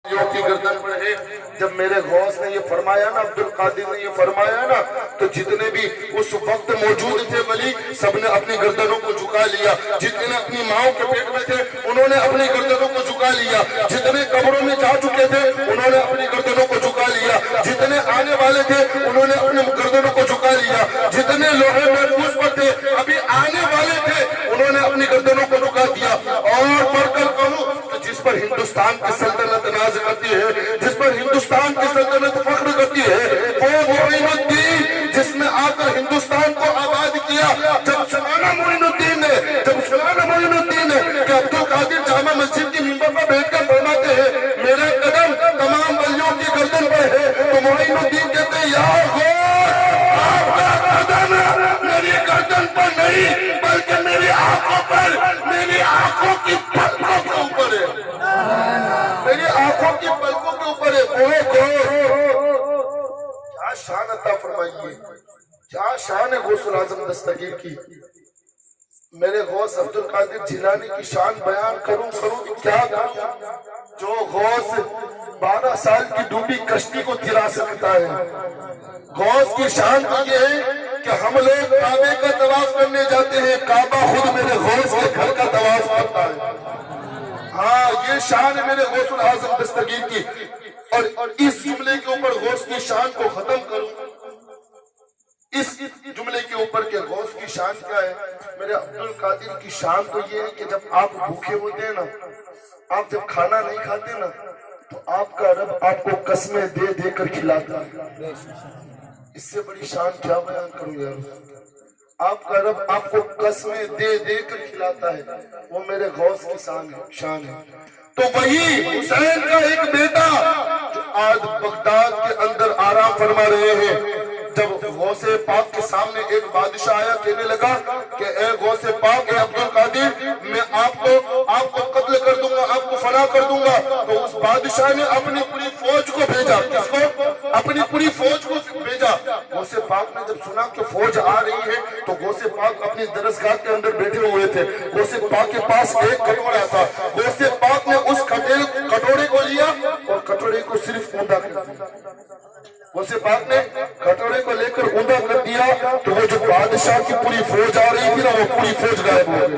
کی گردن پر ہے. جب میرے غوث نے یہ فرمایا نا، عبد القادر نے یہ فرمایا نا، تو جتنے بھی اس وقت موجود تھے ولی سب نے اپنی گردنوں کو جھکا لیا. جتنے اپنی ماؤں کے پیٹ میں تھے انہوں نے اپنی گردنوں کو جھکا لیا. جتنے قبروں میں جا چکے تھے انہوں نے اپنی گردنوں کو جھکا لیا. جتنے آنے والے تھے انہوں نے اپنی گردنوں کو جھکا لیا. جتنے لوہے محفوظ پر تھے ابھی آنے والے تھے انہوں نے اپنی گردنوں کو جھکا دیا. اور پڑھ کر کہوں کہ جس پر ہندوستان کی سلطنت ناز کرتی ہے، جس پر ہندوستان کی سلطنت فخر کرتی ہے، وہ معین الدین جس نے آ کر ہندوستان کو آباد کیا. جب سنانا معین الدین نے کہ عبد القادر جامع مسجد کی ممبر پر بیٹھ کر فرماتے ہیں میرے قدم تمام ولیوں کی گردن پر ہے، تو معین الدین کہتے ہیں یا غوث آپ کا قدم میری گردن پر نہیں بلکہ میری آنکھوں پر، میری آنکھوں کی پلکوں کے اوپر ہے، میری آنکھوں کی پلکوں کے اوپر ہے. کیا شان عطا فرمائیے، کیا شان ہے غوث الاعظم دستگیر کی. میرے غوث عبد القادر جیلانی کی شان بیان کروں تو کیا کروں. جو غوث 12 سال کی ڈوبی کشتی کو ترا سکتا ہے. غوث کی شان تو یہ ہے کہ ہم لوگ کعبے کا طواف کرنے جاتے ہیں، کعبہ خود میرے غوث کے گھر کا طواف کرتا ہے. ہاں یہ شان ہے میرے غوث الاعظم دستگیر کی. اور اس جملے کے اوپر غوث کی شان کو ختم کروں، اس جملے کے اوپر کہ غوث کی شان کیا ہے. میرے عبد القادر کی شان تو یہ ہے کہ جب آپ بھوکے ہوتے ہیں نا، آپ جب کھانا نہیں کھاتے نا، تو آپ کا رب آپ کو قسمیں دے دے کر کھلاتا ہے. اس سے بڑی شان کیا بیان کروں یار. آپ کا رب آپ کو قسمیں دے دے کر کھلاتا ہے، وہ میرے غوث کی شان ہے. تو وہی حسین کا ایک بیٹا جو آج بغداد کے اندر آرام فرما رہے ہیں، جب غوث پاک کے سامنے ایک بادشاہ آیا کہنے لگا کہ اے غوث پاک، اے عبد القادر، میں آپ کو قتل کر دوں گا، آپ کو فنا کر دوں گا. تو اس بادشاہ نے اپنی پوری فوج کو بھیجا. کس کو؟ اپنی پوری فوج کو بھیجا. غوث پاک نے جب سنا کہ فوج آ رہی ہے تو غوث پاک اپنی درسگاہ کے اندر بیٹھے ہوئے تھے. غوث پاک کے پاس ایک کٹورا تھا. غوث پاک نے اس کٹورے کو لیا اور کٹورے کو صرف اوندا کر دیا. غوث پاک نے کٹورے کو لے کر اوندا کر دیا تو وہ جو بادشاہ کی پوری فوج آ رہی تھی نا، وہ پوری فوج غائب ہو گئی.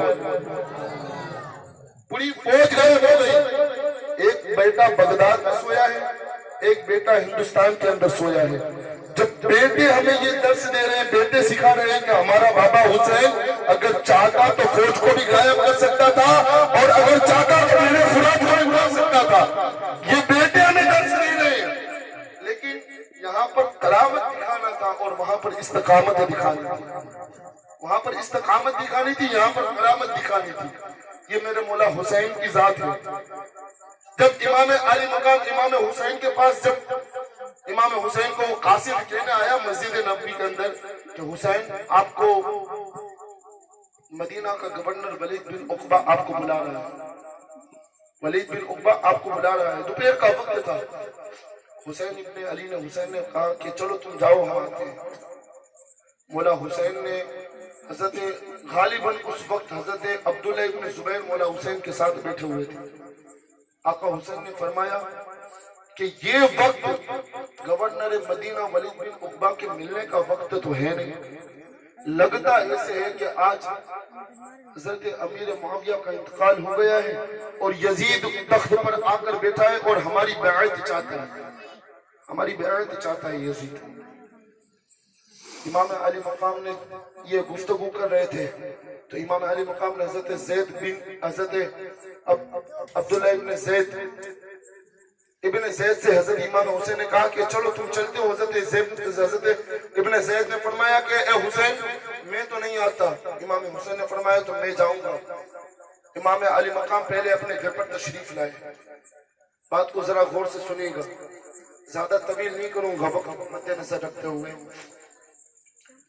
پوری فوج غائب ہو گئی. ایک بیٹا بغداد میں سویا ہے، ایک بیٹا ہندوستان کے اندر سویا ہے. جب بیٹے ہمیں یہ درس دے رہے ہیں، بیٹے سکھا رہے ہیں کہ ہمارا بابا حسین اگر چاہتا تو فوج کو بھی غائب کر سکتا تھا، اور اگر چاہتا تو میرے فرات کو بھی اڑا سکتا تھا. یہ بیٹے ہمیں درس دے رہے ہیں، لیکن یہاں پر کرامت دکھانا تھا اور وہاں پر استقامت دکھانی تھی. وہاں پر استقامت دکھانی تھی، یہاں پر کرامت دکھانی تھی. یہ میرے مولا حسین کی ذات ہے. جب امام علی مقام امام حسین کے پاس، جب امام حسین کو قاصد کہنے آیا مسجد نبوی کے اندر کہ حسین آپ کو مدینہ کا گورنر ولید بن عقبہ آپ کو بلا رہا ہے، ولید بن عقبہ آپ کو بلا رہا ہے. دوپہر کا وقت تھا. حسین ابن علی نے حسین نے کہا کہ چلو تم جاؤ، ہم آتے ہیں. مولا حسین نے حضرت غالباً اس وقت حضرت عبداللہ ابن زبیر مولا حسین کے ساتھ بیٹھے ہوئے تھے. آقا حسین نے فرمایا کہ یہ وقت گورنر مدینہ ولید بن عقبہ کے ملنے کا وقت تو ہے نہیں. لگتا ایسے ہے کہ آج حضرت امیر معاویہ کا انتقال ہو گیا ہے اور یزید تخت پر آ کر بیٹھا ہے اور ہماری بیعت چاہتا ہے، ہماری بیعت چاہتا ہے یزید. امام علی مقام نے یہ گفتگو کر رہے تھے تو امام علی مقام نے حضرت عبداللہ ابن زید سے حضرت امام حسین نے کہا کہ چلو تم چلتے ہو. حضرت ابن زید نے فرمایا کہ اے حسین میں تو نہیں آتا. امام حسین نے فرمایا تو میں جاؤں گا. امام علی مقام پہلے اپنے گھر پر تشریف لائے. بات کو ذرا غور سے سنیے گا، زیادہ طویل نہیں کروں گا وقت مد نظر رکھتے ہوئے.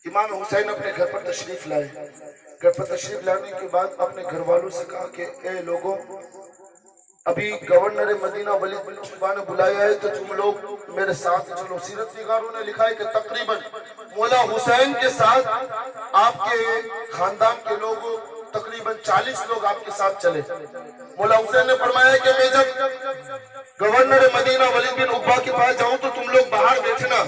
امام حسین اپنے گھر پر تشریف لائے. گھر پر تشریف لانے کے بعد اپنے گھر والوں سے کہا کہ اے لوگوں، ابھی گورنر مدینہ ولید بن عقبہ نے بلایا ہے تو تم لوگ میرے ساتھ چلو. سیرت نگاروں نے لکھا ہے کہ تقریباً مولا حسین کے ساتھ آپ کے خاندان کے لوگ تقریباً 40 لوگ آپ کے ساتھ چلے. مولا حسین نے فرمایا کہ میں جب گورنر مدینہ ولید بن عقبہ کے پاس جاؤں تو تم لوگ باہر بیٹھنا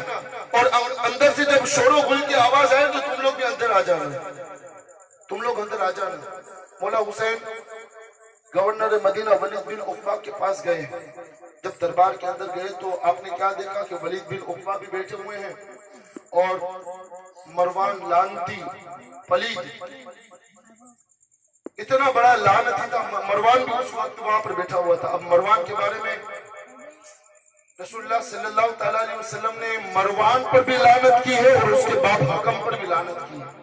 اور اندر سے جب شور و غل کی آواز آئے تو تم لوگ بھی اندر آ جانا، تم لوگ اندر آ جانا۔ مولا حسین گورنر مدینہ ولید بن عقبہ کے پاس گئے، جب دربار کے اندر گئے تو آپ نے کیا دیکھا کہ ولید بن عقبہ بھی بیٹھے ہوئے ہیں اور مروان لعنتی پلید، اتنا بڑا لعنتی تھا، مروان بھی اس وقت وہاں پر بیٹھا ہوا تھا۔ اب مروان کے بارے میں رسول اللہ صلی اللہ تعالیٰ علیہ وسلم نے مروان پر بھی لعنت کی ہے اور اس کے باپ حکم پر بھی لعنت کی ہے۔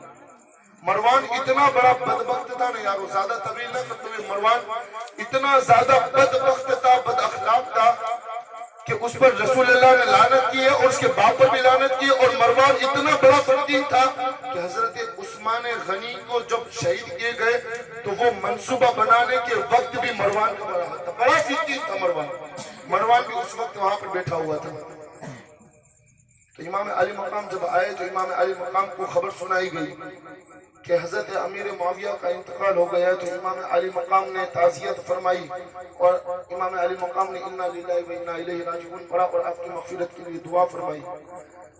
مروان اتنا بڑا بدبخت تھا نا یارو، زیادہ طویل نہ کرتے ہوئے، مروان اتنا زیادہ بدبخت تھا، بد اخلاق تھا کہ اس پر رسول اللہ نے لعنت کی ہے اور اس کے باپ پر بھی لعنت کی ہے۔ اور مروان اتنا بڑا فقیر تھا کہ حضرت عثمان غنی کو جب شہید کیے گئے تو وہ منصوبہ بنانے کے وقت بھی مروان کا بڑا تھا، بڑا فقیر تھا مروان۔ مروان بھی اس وقت وہاں پر بیٹھا ہوا تھا۔ تو امام علی مقام جب آئے تو امام علی مقام کو خبر سنائی گئی کہ حضرت امیر معاویہ کا انتقال ہو گیا ہے، تو امام علی مقام نے تعزیت فرمائی اور امام علی مقام نے انا للہ و انا الیہ راجعون پڑھا اور آپ کی مغفرت کے لیے دعا فرمائی۔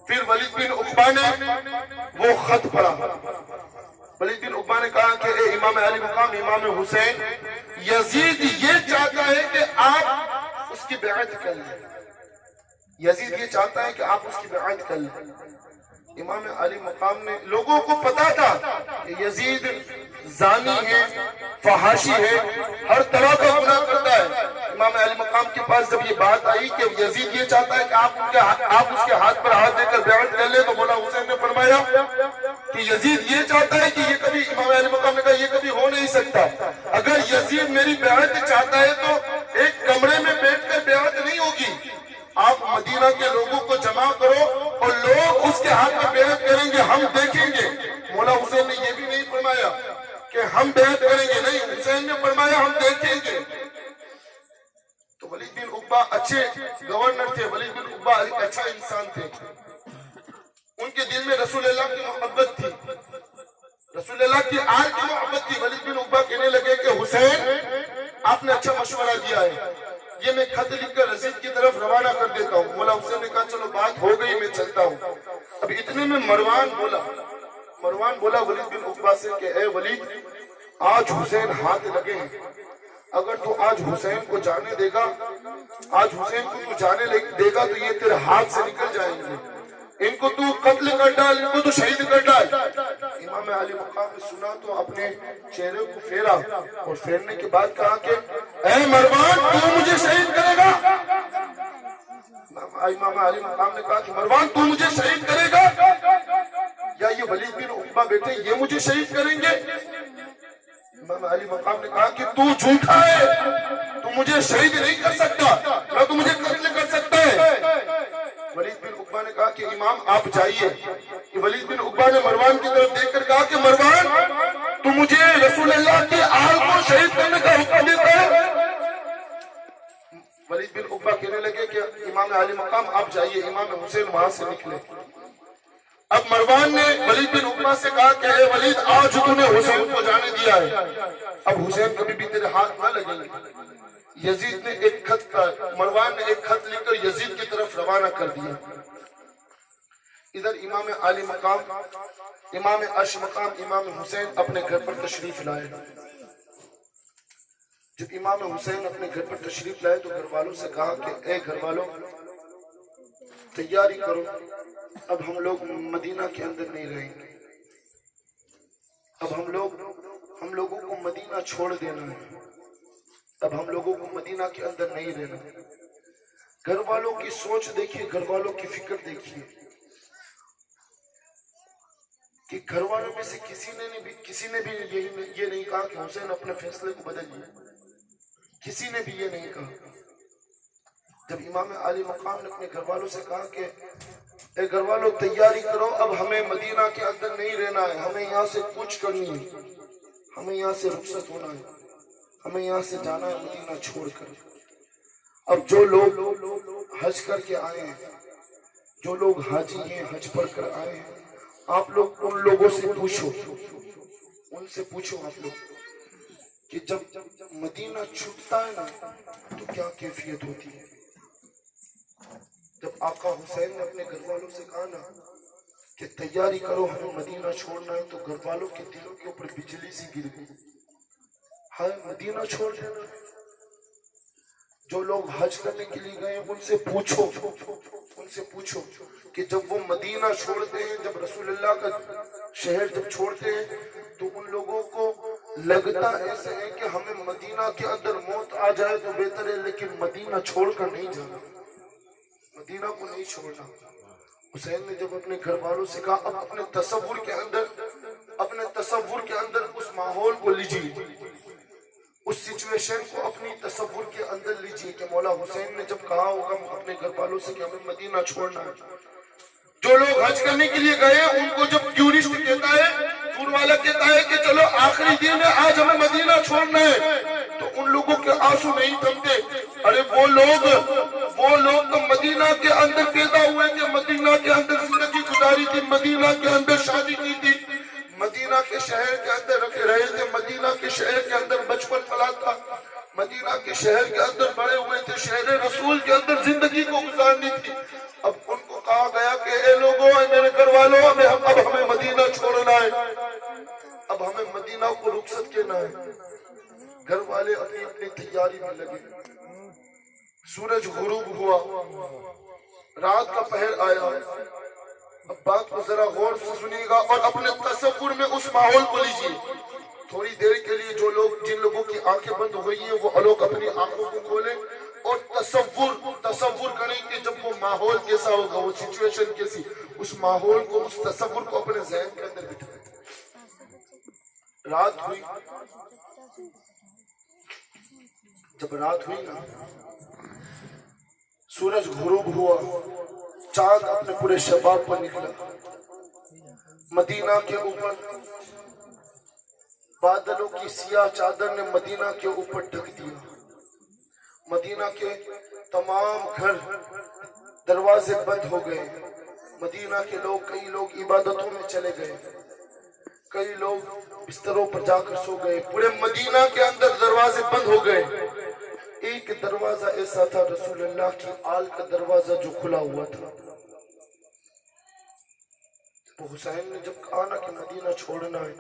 پھر ولید بن عقبہ نے وہ خط پڑھا، ولید بن عقبہ نے کہا کہ اے امام علی مقام، امام حسین، یزید یہ چاہتا ہے کہ آپ اس کی بیعت کر لیں، یزید یہ چاہتا ہے کہ آپ اس کی بیعت کر لیں۔ امام علی مقام نے، لوگوں کو پتا تھا کہ یزید زانی ہے، فحاشی ہے، ہر طرح کا گناہ کرتا ہے۔ امام علی مقام کے پاس جب یہ بات آئی کہ یزید یہ چاہتا ہے کہ آپ اس کے ہاتھ پر ہاتھ دے کر بیعت کر لیں، تو مولا حسین نے فرمایا کہ یزید یہ چاہتا ہے کہ یہ کبھی، امام علی مقام نے کہا یہ کبھی ہو نہیں سکتا، اگر یزید میری بیعت چاہتا ہے تو ایک کمرے میں بیٹھ کر بیعت نہیں ہوگی، آپ مدینہ کے لوگوں کو جمع کرو اور لوگ اس کے ہاتھ میں بیعت کریں گے، ہم دیکھیں گے۔ مولا حسین نے یہ بھی نہیں فرمایا کہ ہم بیعت کریں گے، نہیں، حسین نے فرمایا ہم دیکھیں گے۔ تو ولید بن عقبہ اچھے گورنر تھے، ولید بن عقبہ اچھا انسان تھے، ان کے دل میں رسول اللہ کی محبت تھی، رسول اللہ کی آل کی محبت تھی۔ ولید بن عقبہ کہنے لگے کہ حسین آپ نے اچھا مشورہ دیا ہے، یہ میں خط لکھ کر رسید کی طرف روانہ کر دیتا ہوں۔ مولا حسین نے کہا چلو بات ہو گئی، میں چلتا ہوں۔ اب اتنے میں مروان بولا ولید بن عقبہ سے کہ اے ولید، آج حسین ہاتھ لگے ہیں، اگر تو آج حسین کو جانے دے گا، آج حسین کو تو جانے دے گا تو یہ تیرے ہاتھ سے نکل جائیں گے، ان کو تو قتل کر ڈال، ان کو تو شہید کر ڈال۔ امام علی مقام نے سنا تو اپنے چہرے کو پھیرا اور پھیرنے کے بعد کہا کہ اے مروان، تو مجھے شہید کرے گا؟ امام علی مقام نے کہا کہ مروان تو مجھے شہید کرے گا یا یہ ولید بن عقبہ بیٹے یہ مجھے شہید کریں گے؟ امام علی مقام نے کہا کہ تو جھوٹا ہے، تو مجھے شہید نہیں کر سکتا، نہ تو مجھے قتل کر سکتا ہے۔ ولید بن عقبہ نے کہا کہ امام آپ جائیے۔ ولید بن عقبہ نے مروان کی طرف دیکھ کر کہا کہ مروان تو مجھے رسول اللہ کی آل کو شہید کرنے کا حکم دیتا ہے؟ ولید بن عقبہ کہنے لگے کہ امام علی مقام آپ جائیے۔ امام حسین وہاں سے نکلے۔ اب مروان نے ولید بن عقبہ سے کہا کہ اے ولید، آج تو نے حسین کو جانے دیا ہے، اب حسین کبھی بھی تیرے ہاتھ نہ لگیں گے۔ یزید نے ایک خط کا، مروان نے ایک خط لکھ کر یزید کی طرف روانہ کر دیا۔ ادھر امام علی مقام، امام عرش مقام، امام حسین اپنے گھر پر تشریف لائے۔ جب امام حسین اپنے گھر پر تشریف لائے تو گھر والوں سے کہا کہ اے گھر والوں، تیاری کرو، اب ہم لوگ مدینہ کے اندر نہیں رہیں گے، اب ہم لوگوں کو مدینہ چھوڑ دینا ہے، اب ہم لوگوں کو مدینہ کے اندر نہیں رہنا۔ گھر والوں کی سوچ دیکھیے، گھر والوں کی فکر دیکھیے کہ گھر والوں میں سے کسی نے بھی یہ نہیں کہا کہ حسین اپنے فیصلے کو بدل لیا، کسی نے بھی یہ نہیں کہا۔ جب امام علی مقام نے اپنے گھر والوں سے کہا کہ اے گھر والوں تیاری کرو، اب ہمیں مدینہ کے اندر نہیں رہنا ہے، ہمیں یہاں سے کوچ کرنی ہے، ہمیں یہاں سے رخصت ہونا ہے، ہمیں یہاں سے جانا ہے مدینہ چھوڑ کر۔ اب جو لوگ حج کر کے آئے ہیں، جو لوگ حاجی ہیں، حج پڑھ کر آئے ہیں، آپ لوگ ان لوگوں سے پوچھو، ان سے پوچھو آپ لوگ کہ جب مدینہ چھوٹتا ہے نا تو کیا کیفیت ہوتی ہے۔ آقا حسین نے اپنے گھر والوں سے کہا نا کہ تیاری کرو ہمیں مدینہ چھوڑنا ہے، تو گھر والوں کے دلوں کے اوپر بجلی سی گر گئی، ہائے مدینہ چھوڑ دینا۔ جو لوگ حج کرنے کے لیے گئے ان سے پوچھو کہ جب وہ مدینہ چھوڑتے ہیں، جب رسول اللہ کا شہر جب چھوڑتے ہیں تو ان لوگوں کو لگتا ایسے ہے کہ ہمیں مدینہ کے اندر موت آ جائے تو بہتر ہے، لیکن مدینہ چھوڑ کر نہیں جانا، مدینہ کو نہیں چھوڑنا۔ حسین نے جب اپنے گھر والوں سے کہا اب اپنے تصور کے اندر اس ماحول کو لیجیے، اس سچویشن کو اپنی تصور کے اندر لیجیے کہ مولا حسین نے جب کہا ہوگا اپنے گھر والوں سے کہ ہمیں مدینہ چھوڑنا ہے، جو لوگ حج کرنے کے لیے گئے ان کو جب ٹورسٹ کہتا ہے، ٹور والا کہتا ہے کہ چلو آخری دن ہے آج ہمیں مدینہ چھوڑنا ہے، تو ان لوگوں کے آنسو نہیں تھمتے۔ ارے وہ لوگ تو مدینہ کے اندر پیدا ہوئے تھے، مدینہ کے اندر زندگی گزاری تھی، مدینہ کے اندر شادی کی تھی، مدینہ کے شہر کے اندر رہے تھے، مدینہ کے شہر کے اندر بچپن پلا تھا، مدینہ کے شہر کے اندر بڑے ہوئے تھے، شہر رسول کے اندر زندگی کو گزارنی تھی۔ اب ان کو کہا گیا کہ اے لوگوں، اے میرے گھر والوں، اب ہمیں مدینہ چھوڑنا ہے، اب ہمیں مدینہ کو رخصت کہنا ہے۔ گھر والے اپنی اپنی تیاری میں لگے، سورج غروب ہوا، رات کا پہر آیا۔ اب بات کو ذرا غور سے سنیے گا اور اپنے تصور میں اس ماحول کو لیجیے۔ تھوڑی دیر کے لیے جن لوگوں کی آنکھیں بند ہو گئی ہیں وہ لوگ اپنی آنکھوں کو کھولیں اور تصور کریں کہ جب وہ ماحول کیسا ہوگا، وہ سچویشن کیسی، اس ماحول کو، اس تصور کو اپنے ذہن کے اندر بٹھائیں۔ رات ہوئی، جب رات ہوئی نا، سورج غروب ہوا، چاند اپنے پورے شباب پر نکلا، مدینہ کے اوپر بادلوں کی سیاہ چادر نے مدینہ کے اوپر ڈھک دیا، مدینہ کے تمام گھر دروازے بند ہو گئے، مدینہ کے کئی لوگ عبادتوں میں چلے گئے، کئی لوگ بستروں پر جا کر سو گئے، پورے مدینہ کے اندر دروازے بند ہو گئے۔ ایک دروازہ ایسا تھا رسول اللہ کی آل کا دروازہ جو کھلا ہوا تھا۔ حسین نے جب کہا نا کہ مدینہ چھوڑنا ہے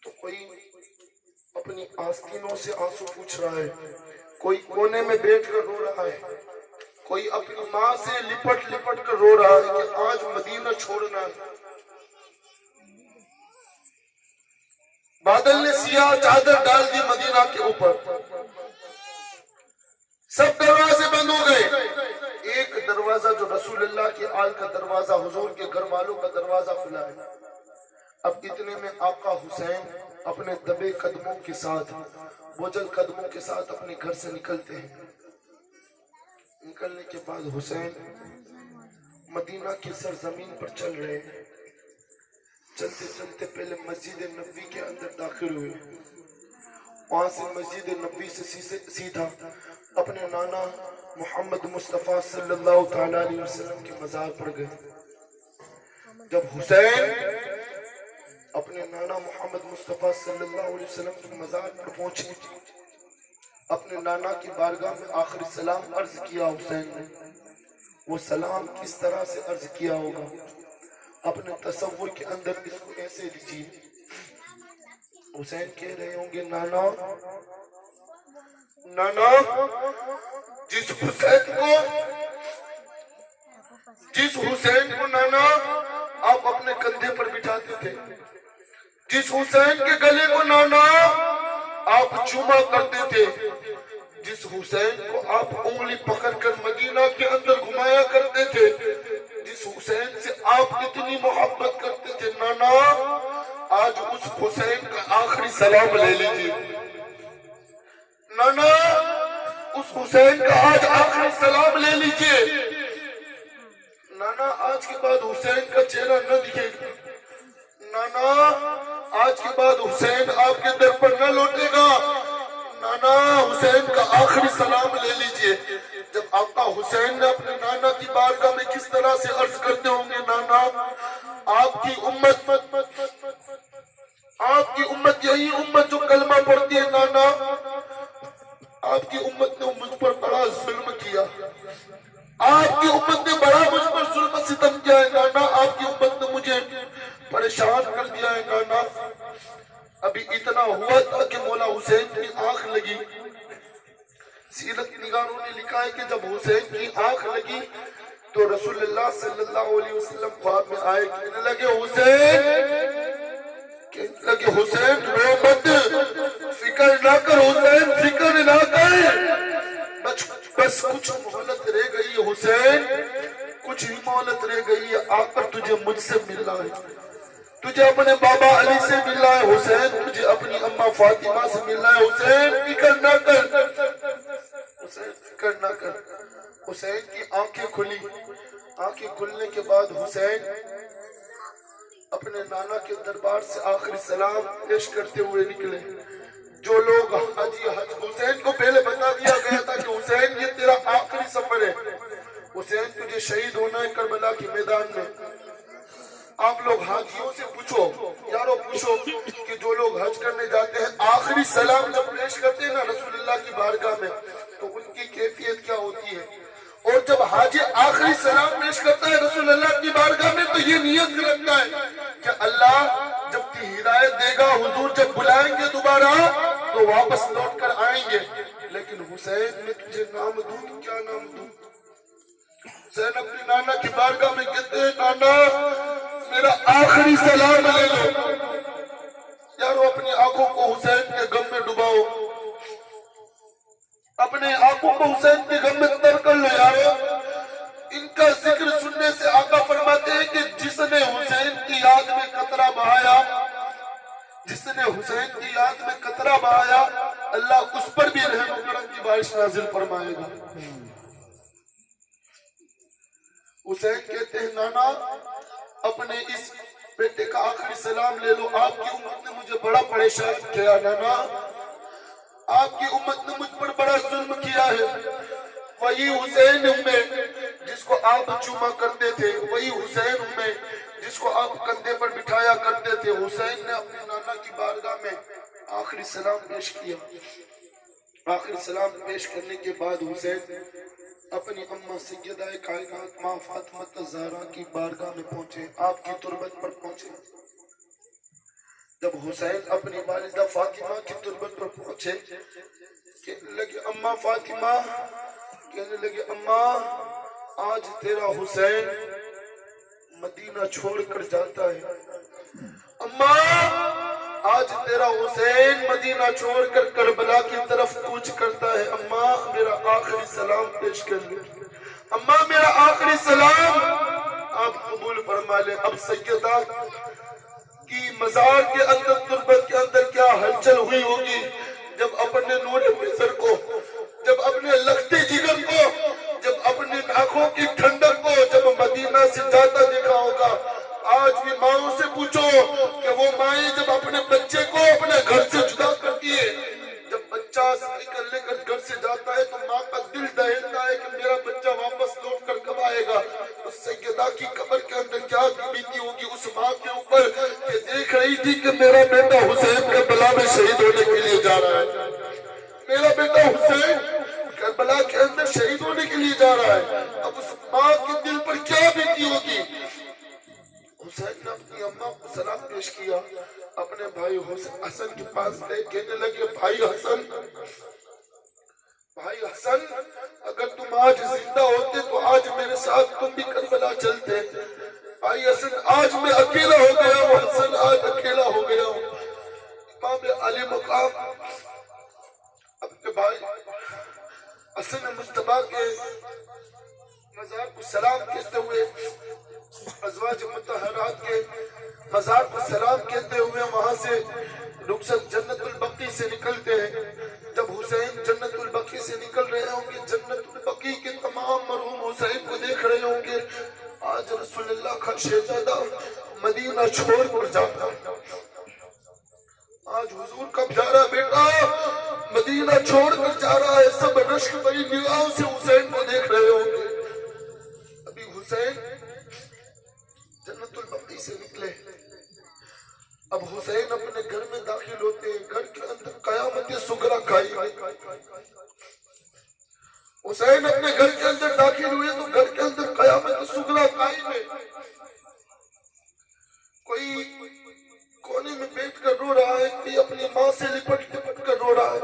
تو کوئی اپنی آستینوں سے آنسو پوچھ رہا ہے، کوئی کونے میں بیٹھ کر رو رہا ہے، کوئی اپنی ماں سے لپٹ کر رو رہا ہے کہ آج مدینہ چھوڑنا ہے۔ بادل نے سیاہ چادر ڈال دی مدینہ کے اوپر، سب دروازے بند ہو گئے، ایک دروازہ جو رسول اللہ کی آل کا دروازہ، حضور کے گھر والوں کا دروازہ کھلا ہے۔ اب اتنے میں آقا حسین اپنے دبے قدموں کے ساتھ، بوجھل قدموں کے ساتھ اپنے گھر سے نکلتے ہیں۔ نکلنے کے بعد حسین مدینہ کی سرزمین پر چل رہے ہیں، چلتے چلتے پہلے مسجد نبوی کے اندر داخل ہوئے، وہاں سے مسجد نبوی سے سیدھا اپنے نانا محمد مصطفیٰ صلی اللہ تعالیٰ علیہ وسلم کے مزار پر گئے۔ جب حسین اپنے نانا محمد مصطفیٰ صلی اللہ علیہ وسلم کے مزار پر پہنچے، اپنے نانا کی بارگاہ میں آخری سلام عرض کیا حسین نے۔ وہ سلام کس طرح سے عرض کیا ہوگا اپنے تصور کے اندر اس کو ایسے لیجیے۔ حسین کہہ رہے ہوں گے، نانا جس حسین کو نانا آپ اپنے کندھے پر بٹھاتے تھے، جس حسین کے گلے کو نانا آپ چوما کرتے تھے، جس حسین کو آپ انگلی پکڑ کر مدینہ کے اندر گھمایا کرتے تھے، جس حسین سے آپ اتنی محبت کرتے تھے، نانا آج اس حسین کا آخری سلام لے لیجیے۔ نانا اس حسین کا آج آخری سلام لے لیجیے۔ نانا آج کے بعد حسین کا چہرہ نہ دکھے گا، نانا آج کے بعد حسین آپ کے در پر نہ لوٹے گا، نانا حسین کا آخری سلام لے لیجئے۔ جب آقا حسین نے اپنے نانا کی بارگاہ میں کس طرح سے عرض کرتے ہوں گے، نانا آپ کی امت یہی امت جو کلمہ پڑھتی ہے، نانا آپ کی امت نے مجھ پر بڑا ظلم کیا، آپ کی امت نے بڑا مجھ پر ظلم ستم کیا ہے نانا، آپ کی امت نے مجھے پریشان کر دیا ہے نانا۔ ابھی اتنا ہوا تھا کہ مولا حسین کی آنکھ لگی۔ سیرت نگاروں نے لکھا ہے کہ جب حسین کی آنکھ لگی تو رسول اللہ صلی اللہ علیہ وسلم خواب میں آئے، کہنے لگے حسین رو مت، فکر نہ کر حسین، فکر نہ کر، بس کچھ مہلت رہ گئی ہے حسین، کچھ ہی مہلت رہ گئی ہے، آ کر تجھے مجھ سے ملنا ہے، تجھے اپنے بابا علی سے ملنا ہے حسین، تجھے اپنی اماں فاطمہ سے ملنا ہے حسین، فکر نہ کر، حسین فکر نہ کر۔ حسین کی آنکھیں کھلی، آنکھیں کھلنے کے بعد حسین اپنے نانا کے دربار سے آخری سلام پیش کرتے ہوئے نکلے۔ جو لوگ حسین کو پہلے بتا دیا گیا تھا کہ حسین یہ تیرا آخری سفر ہے، حسین تجھے شہید ہونا ہے کربلا کے میدان میں۔ آپ لوگ حاجیوں سے پوچھو، یارو پوچھو کہ جو لوگ حج کرنے جاتے ہیں آخری سلام جب پیش کرتے ہیں نا رسول اللہ کی بارگاہ میں تو ان کی کیفیت کیا ہوتی ہے، اور جب حاجی آخری سلام پیش کرتا ہے رسول اللہ کی بارگاہ میں تو یہ نیت رکھتا ہے کہ اللہ جب تی ہدایت دے گا، حضور جب بلائیں گے دوبارہ تو واپس لوٹ کر آئیں گے، لیکن حسین میں تجھے نام دوں تو کیا نام دوں؟ حسین اپنی نانا کی بارگاہ میں کہتے ہیں نانا میرا آخری سلام لے لو۔ یارو اپنی آنکھوں کو حسین کے غم میں ڈباؤ، اپنے آنکھوں کو حسین کے غم میں تر کر لو یارو۔ ان کا ذکر سننے سے آقا فرماتے ہیں کہ جس نے حسین کی یاد میں قطرہ بہایا، جس نے حسین کی یاد میں قطرہ بہایا، اللہ اس پر بھی رحم و کرم کی بارش نازل فرمائے گا۔ حسین کہتے ہیں نانا اپنے اس بیٹے کا آخری سلام لے لو، آپ کی امت نے مجھے بڑا پریشان کیا نانا، آپ کی امت نے مجھ پر بڑا ظلم کیا ہے۔ وہی حسین میں جس کو آپ چوما کرتے تھے، وہی حسین میں جس کو آپ کندھے پر بٹھایا کرتے تھے، حسین نے اپنے نانا کی بارگاہ میں آخری سلام پیش کیا۔ آخری سلام پیش کرنے کے بعد حسین اپنی اماں سیدہ کائنات ماں فاطمہ الزہرا کی بارگاہ میں پہنچے، آپ کی تربت پر پہنچے۔ جب حسین اپنی والدہ فاطمہ کی تربت پر پہنچے، کہنے لگے اماں فاطمہ، کہنے لگے اماں آج تیرا حسین مدینہ چھوڑ کر جاتا ہے، اماں آج تیرا حسین مدینہ چھوڑ کر کربلا کی طرف کوچ کرتا ہے، اماں میرا آخری سلام پیش کر لے، اماں میرا آخری سلام آپ قبول فرما لیں۔ اب سیدہ کی مزار کے اندر تربت کے اندر کیا ہلچل ہوئی ہوگی جب اپنے نور نظر کو، جب اپنے لگتے جگر کو، جب اپنی آنکھوں کی ٹھنڈک کو جب مدینہ سے جاتا دیکھا ہوگا۔ آج بھی ماؤں سے پوچھو کہ وہ مائیں جب اپنے بچے کو اپنے گھر سے جدا کرتی ہے، جب بچہ نکلنے کر گھر سے جاتا ہے تو ماں کا دل دہلتا ہے کہ میرا بچہ واپس لوٹ کر کب آئے گا۔ اس سیدہ کی قبر کے اندر کیا بیتی ہوگی اس ماں کے اوپر کہ دیکھ رہی تھی کہ میرا بیٹا حسین کربلا میں شہید ہونے کے لیے جا رہا ہے، میرا بیٹا حسین کربلا کے اندر شہید ہونے کے لیے جا رہا ہے۔ اب اس ماں کے دل پر کیا بیتی ہوگی؟ حسین نے اپنی اماں کو سلام پیش کیا، اپنے بھائی حسن کے پاس لے، کہنے لگے بھائی حسن، بھائی حسن اگر تم آج زندہ ہوتے تو آج میرے ساتھ تم بھی کربلا چلتے۔ بھائی حسن آج میں اکیلا ہو گیا ہوں، حسن آج اکیلا ہو گیا ہوں۔ امام علی مقام اپنے بھائی حسن مصطفیٰ کے مزار کو سلام کہتے ہوئے، ازواج مطہرات کے مزار کو سلام کہتے ہوئے وہاں سے رخصت جنت البقیع سے نکلتے ہیں۔ جب حسین جنت البقیع سے نکل رہے ہوں گے، جنت البقیع کے تمام مرحوم حسین کو دیکھ رہے ہوں گے، آج رسول اللہ کا شہزادہ مدینہ چھوڑ کر جاتا ہے، آج حضور کا پیارا بیٹا مدینہ چھوڑ کر جا رہا ہے۔ سب رشک بھری نگاہوں سے حسین کو دیکھ رہے ہوں گے۔ ابھی حسین جنت البقیع سے نکلے، اب حسین اپنے گھر میں داخل ہوتے ہیں، گھر کے اندر قیامت صغریٰ کھائی۔ حسین اپنے گھر کے اندر داخل داخل ہوئے تو گھر کے اندر قیامت صغریٰ قائم ہے. کوئی کونے میں بیٹھ کر رو رہا ہے, کوئی اپنی ماں سے لپٹ کر رو رہا ہے,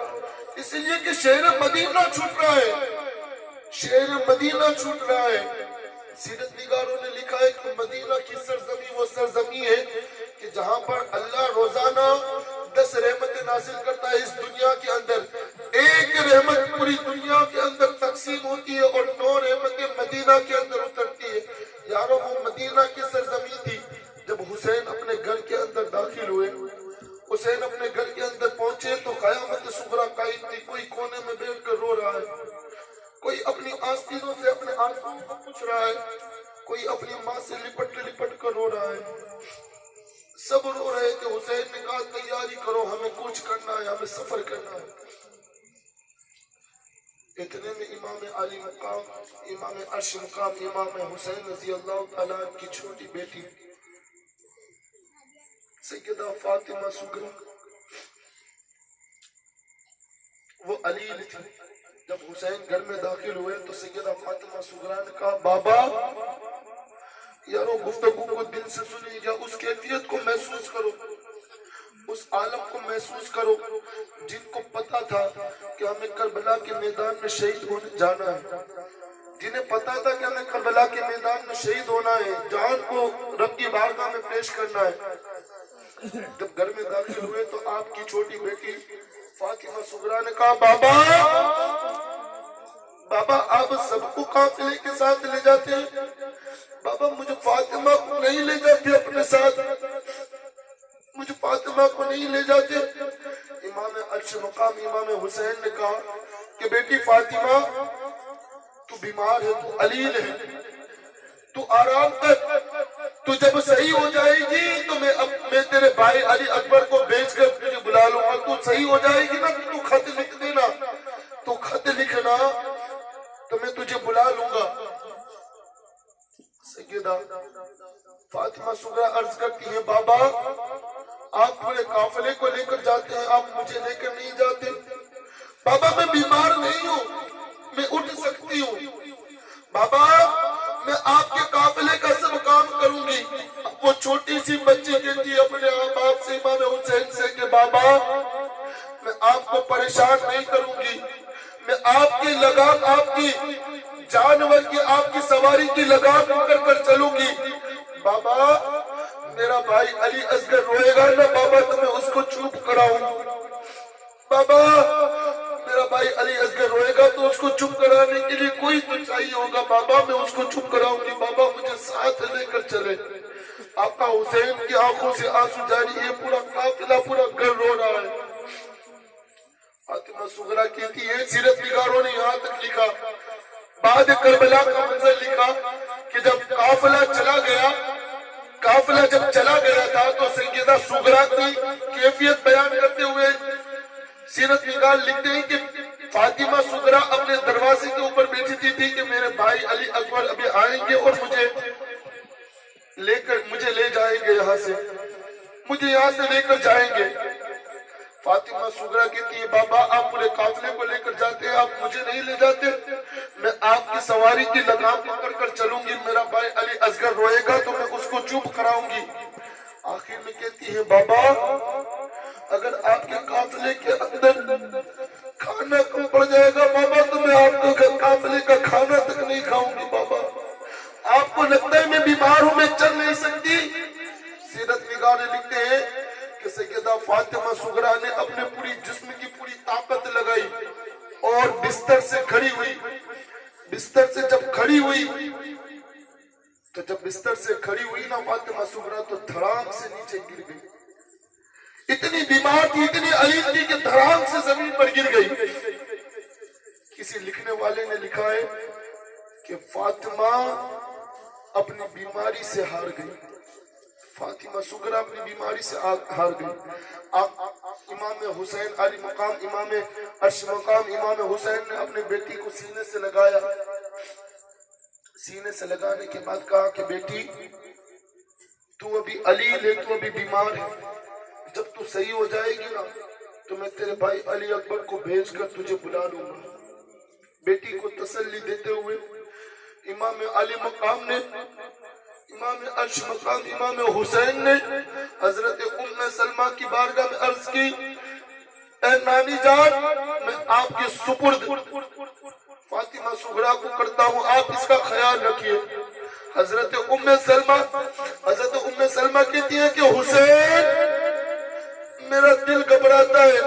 اس لیے کہ شہر مدینہ چھوٹ رہا ہے, شہر مدینہ چھوٹ رہا ہے. سیرت نگاروں نے لکھا ہے کہ مدینہ کی سرزمین وہ سرزمین ہے کہ جہاں پر اللہ روزانہ 10 رحمتیں نازل کرتا ہے. اس دنیا کے اندر ایک رحمت پوری دنیا کے اندر تقسیم ہوتی ہے اور 9 رحمتیں مدینہ کے اندر اترتی ہے. یارو وہ مدینہ کی سرزمین تھی. جب حسین اپنے گھر کے اندر داخل ہوئے, حسین اپنے گھر کے اندر پہنچے تو قیامت صغریٰ قائم تھی. کوئی کونے میں بیٹھ کر رو رہا ہے, کوئی اپنی آستینوں سے اپنے آنسوں کو پوچھ رہا ہے, کوئی اپنی ماں سے لپٹ کر رو رہا ہے. سب رو رہے تھے. حسین نے کہا تیاری کرو, ہمیں کچھ کرنا ہے, ہمیں سفر کرنا ہے. اتنے میں امام علی مقام, امام عرش مقام, امام حسین رضی اللہ تعالیٰ کی چھوٹی بیٹی سیدہ فاطمہ صغرا, وہ علی تھی. جب حسین گھر میں داخل ہوئے تو سیدہ فاطمہ صغرا نے کہا بابا یارو گفتگو کو دل سے سنی جا, اس کیفیت کو محسوس کرو, اس عالم کو محسوس کرو جن کو پتا تھا کہ ہمیں کربلا کے میدان میں شہید ہونے جانا ہے, جنہیں پتا تھا کہ ہمیں کربلا کے میدان میں شہید ہونا ہے, جان کو رب کی بارگاہ میں پیش کرنا ہے. جب گھر میں داخل ہوئے تو آپ کی چھوٹی بیٹی فاطمہ صغرا نے کہا بابا آپ سب کو قافلے کے ساتھ لے جاتے ہیں, بابا مجھے فاطمہ کو نہیں لے جاتے اپنے ساتھ, مجھے فاطمہ کو نہیں لے جاتے. امام عرش مقام امام حسین نے کہا کہ بیٹی فاطمہ تو بیمار ہے, تو علیل ہے, تو آرام کر, تو جب صحیح ہو جائے گی تو میں تیرے بھائی علی اکبر کو بھیج کر تجھے بلا لوں گا. تو صحیح ہو جائے گی نا تو خط لکھ دینا, تو خط لکھنا تو میں تجھے بلا لوں گا. سیدہ فاطمہ صغرا عرض کرتی ہیں بابا آپ پورے قافلے کو لے کر جاتے ہیں, آپ مجھے لے کر نہیں جاتے. بابا میں بیمار نہیں ہوں, میں اٹھ سکتی ہوں. بابا میں آپ کے قافلے کا سب کام کروں گی. وہ چھوٹی سی بچی کہتی اپنے باپ سے امام حسین سے کہ بابا میں آپ کو پریشان نہیں کروں گی, میں آپ کی لگام, آپ کی جانور کی, آپ کی سواری کی لگام پکڑ کر چلوں گی. بابا میرا بھائی علی اصغر روئے گا نا بابا تو میں اس کو چپ کراؤں. بابا میرا بھائی علی اصغر روئے گا تو اس کو چپ کرانے کے لیے کوئی تو چاہیے ہوگا, بابا میں اس کو چپ کراؤں گی. بابا مجھے ساتھ لے کر چلے. آقا حسین کی آنکھوں سے آنسو جاری, یہ پورا قافلہ پورا گھر رو رہا ہے. فاطمہ صغرا کہتی ہے سیرت نگاروں نے یہاں تک لکھا, بعد کربلا کا منظر لکھا کہ جب قافلہ چلا گیا, قافلہ جب چلا گیا تھا تو سیدہ صغرا کی کیفیت بیان کرتے ہوئے سیرت نگار لکھتے ہیں کہ فاطمہ صغرا اپنے دروازے کے اوپر بیٹھی تھی کہ میرے بھائی علی اکبر ابھی آئیں گے اور مجھے لے جائیں گے, یہاں سے مجھے یہاں سے لے کر جائیں گے. فاطمہ صغرا کہتی ہے بابا آپ پورے قافلے کو لے کر جاتے ہیں, آپ مجھے نہیں لے جاتے, میں آپ کی سواری کی لگام پکڑ کر چلوں گی. میرا بھائی علی اصغر روئے گا تو میں اس کو چپ کراؤں گی. آخر میں کہتی ہے بابا اگر آپ کے قافلے کے اندر کھانا کم پڑ جائے گا بابا تو میں آپ کو قافلے کا کھانا تک نہیں کھاؤں گی. بابا آپ کو لگتا ہے میں بیمار ہوں, میں چل نہیں سکتی. سیرت نگار لکھتے ہیں کہ سیدہ فاطمہ صغرا نے اپنے پوری جسم کی پوری طاقت لگائی اور بستر سے کھڑی ہوئی. بستر سے جب کھڑی ہوئی تو جب بستر سے کھڑی ہوئی نا فاطمہ صغرا تو دھڑام سے نیچے گر گئی. اتنی بیمار تھی, اتنی علیل تھی کہ دھڑام سے زمین پر گر گئی. کسی لکھنے والے نے لکھا ہے کہ فاطمہ اپنی بیماری سے ہار گئی. فاطمہ صغرا اپنی بیماری سے ہار گئی. امام حسین علی مقام امام عرش مقام امام حسین نے اپنے بیٹی کو سینے سے لگایا. سینے سے لگانے کے بعد کہا کہ بیٹی تو ابھی علیل ہے, تو ابھی بیمار ہے, جب تو صحیح ہو جائے گی نا تو میں تیرے بھائی علی اکبر کو بھیج کر تجھے بلا لوں گا. بیٹی کو تسلی دیتے ہوئے امام علی مقام نے، امام عرش مقام امام حسین نے حضرت ام سلمہ کی بارگاہ میں عرض کی، اے نانی جان میں آپ کے سپرد فاطمہ صغریٰ کو کرتا ہوں، آپ اس کا خیال رکھیے۔ حضرت ام سلمہ کہتی ہے کہ حسین میرا دل گھبراتا ہے،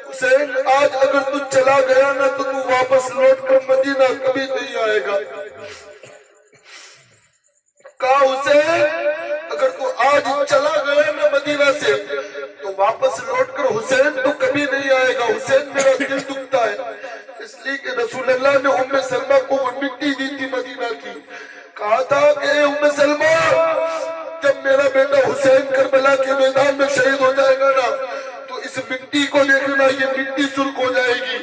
حسین آج اگر تو چلا گیا نا تو واپس لوٹ کر مدینہ کبھی نہیں آئے گا۔ کہا حسین اگر تو آج چلا گیا نا مدینہ سے تو واپس لوٹ کر حسین تو کبھی نہیں آئے گا، حسین میرا دل دکھتا ہے۔ اس لیے کہ رسول اللہ نے ام سلمہ کو وہ مٹی دی تھی مدینہ کی، کہا تھا کہ اے ام سلمہ جب میرا بیٹا حسین کربلا کے میدان میں شہید ہو جائے گا نا تو اس مٹی کو دیکھنا، یہ مٹی سرخ ہو جائے گی۔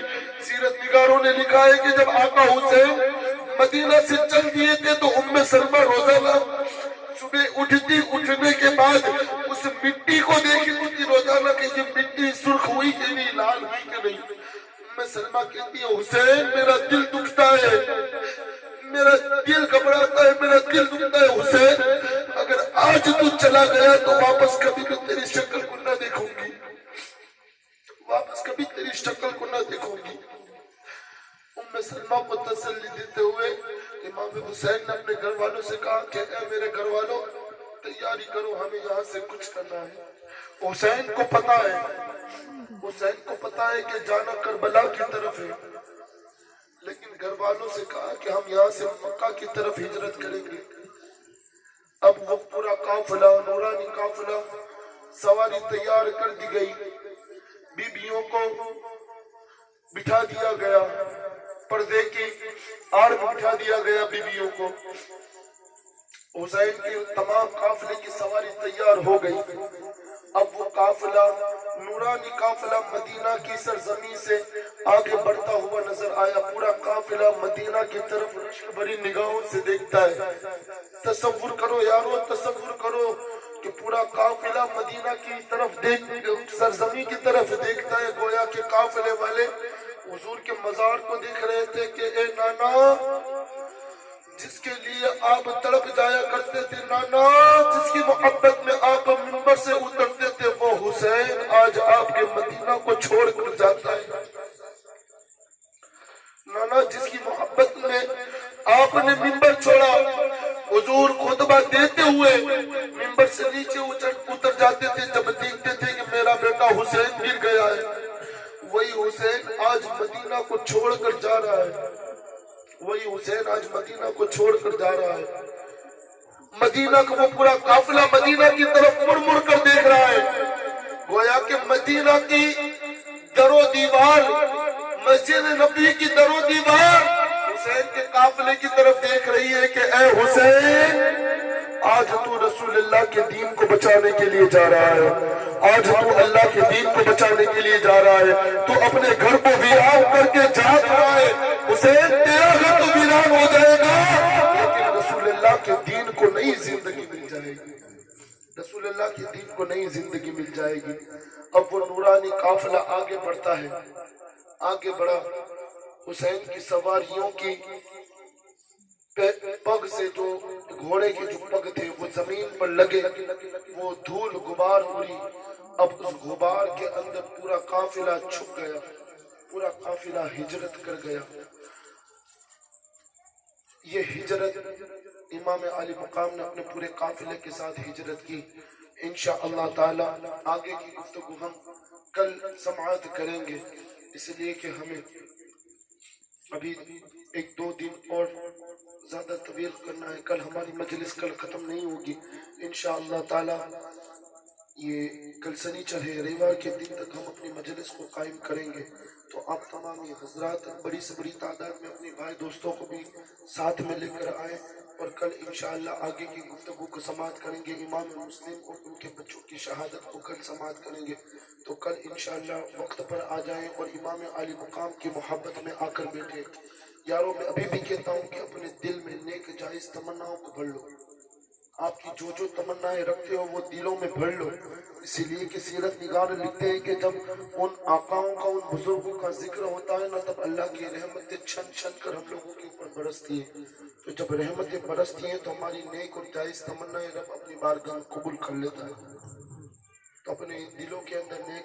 سیرت نگاروں نے لکھا ہے کہ جب آقا حسین مدینہ سے چل دیے تھے تو ام سلمہ روزانہ صبح اٹھنے کے بعد اس مٹی کو دیکھتی تھی روزانہ کہ یہ مٹی سرخ ہوئی کہ نہیں، لال ہوئی کہ نہیں۔ ام سلمہ کہتی ہے حسین میرا دل دکھتا ہے، میرا دل گھبراتا ہے، میرا دل دکھتا ہے، حسین اگر آج تو چلا گیا تو واپس کبھی بھی تیری شکل کو نہ دیکھوں گی، واپس کبھی تیری شکل کو نہ دیکھوں گی۔ ام سلمہ کو تسلی دیتے ہوئے امام حسین نے اپنے گھر والوں سے کہا کہ اے میرے گھر والوں تیاری کرو، ہمیں یہاں سے کچھ کرنا ہے۔ حسین کو پتا ہے کہ جانا کربلا کی طرف ہے، لیکن گھر والوں سے کہا کہ ہم یہاں سے مکہ کی طرف ہجرت کریں گے۔ اب وہ پورا قافلہ، نورانی قافلہ سواری تیار کر دی گئی، بیویوں کو بٹھا دیا گیا، پردے کی آڑ میں بٹھا دیا گیا بیویوں کو۔ حسین کی تمام قافلے کی سواری تیار ہو گئی۔ اب وہ قافلہ، نورانی قافلہ مدینہ کی سرزمین سے آگے بڑھتا ہوا نظر آیا۔ پورا قافلہ مدینہ کی طرف رشک بھری نگاہوں سے دیکھتا ہے۔ تصور کرو یارو، تصور کرو کہ پورا قافلہ مدینہ کی طرف سرزمین کی طرف دیکھتا ہے، گویا کہ قافلے والے حضور کے مزار کو دیکھ رہے تھے کہ اے نانا جس کے لیے آپ تڑپ جایا کرتے تھے، نانا جس کی محبت میں آپ منبر سے اترتے تھے، وہ حسین آج آپ کے مدینہ کو چھوڑ کر جاتا ہے۔ نانا جس کی محبت میں آپ نے منبر چھوڑا، حضور خطبہ دیتے ہوئے منبر سے نیچے اتر جاتے تھے جب دیکھتے تھے کہ میرا بیٹا حسین گر گیا ہے، وہی حسین آج مدینہ کو چھوڑ کر جا رہا ہے، وہی حسین آج مدینہ کو چھوڑ کر جا رہا ہے۔ مدینہ کو وہ پورا قافلہ مدینہ کی طرف مڑ مڑ کر دیکھ رہا ہے، گویا کہ مدینہ کی در و دیوار، مسجد نبی کی در و دیوار حسین کے قافلے کی طرف دیکھ رہی ہے کہ اے حسین آج تو رسول اللہ کے دین کو بچانے کے لیے جا رہا ہے، آج تو اللہ کے دین کو بچانے کے لیے جا رہا ہے، تو اپنے گھر کو ویران کر کے جا رہا ہے۔ حسین تیرا گھر تو ویران ہو جائے گا لیکن رسول اللہ کے دین کو نئی زندگی مل جائے گی، رسول اللہ کے دین کو نئی زندگی مل جائے گی۔ اب وہ نورانی قافلہ آگے بڑھتا ہے، آگے بڑھا، حسین کی سواریوں کی پگ سے جو گھوڑے کے جو پگ تھے وہ زمین پر لگے، وہ دھول غبار اڑی۔ اب اس غبار کے اندر پورا قافلہ چھپ گیا، پورا قافلہ ہجرت کر گیا۔ یہ ہجرت امام علی مقام نے اپنے پورے قافلے کے ساتھ ہجرت کی۔ انشاءاللہ تعالی آگے کی گفتگو ہم کل سماعت کریں گے، اس لیے کہ ہمیں ابھی ایک دو دن اور زیادہ طویل کرنا ہے، کل ہماری مجلس کل ختم نہیں ہوگی انشاءاللہ تعالی۔ یہ کل سنیچر ہے، ریوار کے دن تک ہم اپنی مجلس کو قائم کریں گے، تو آپ تمام حضرات بڑی سے بڑی تعداد میں اپنے بھائی دوستوں کو بھی ساتھ میں لے کر آئیں، اور کل انشاءاللہ آگے کی گفتگو کو سماعت کریں گے۔ امام مسلم اور ان کے بچوں کی شہادت کو کل سماعت کریں گے، تو کل انشاءاللہ وقت پر آ جائیں اور امام علی مقام کی محبت میں آ کر بیٹھیں۔ یاروں میں ابھی بھی کہتا ہوں کہ اپنے دل میں نیک جائز تمناؤں کو بھر لو، آپ کی جو تمنائیں رکھتے ہو وہ دلوں میں بھر لو، اسی لیے کہ سیرت نگار لکھتے ہیں کہ جب ان آقاؤں کا، ان بزرگوں کا ذکر ہوتا ہے نا، تب اللہ کی رحمتیں چھن چھن کر ہم لوگوں کے اوپر برستی ہیں۔ تو جب رحمتیں برستی ہیں تو ہماری نیک اور جائز تمنائیں رب اپنی بارگاہ میں قبول کر لیتا ہے. تو اپنے دلوں کے اندر نیک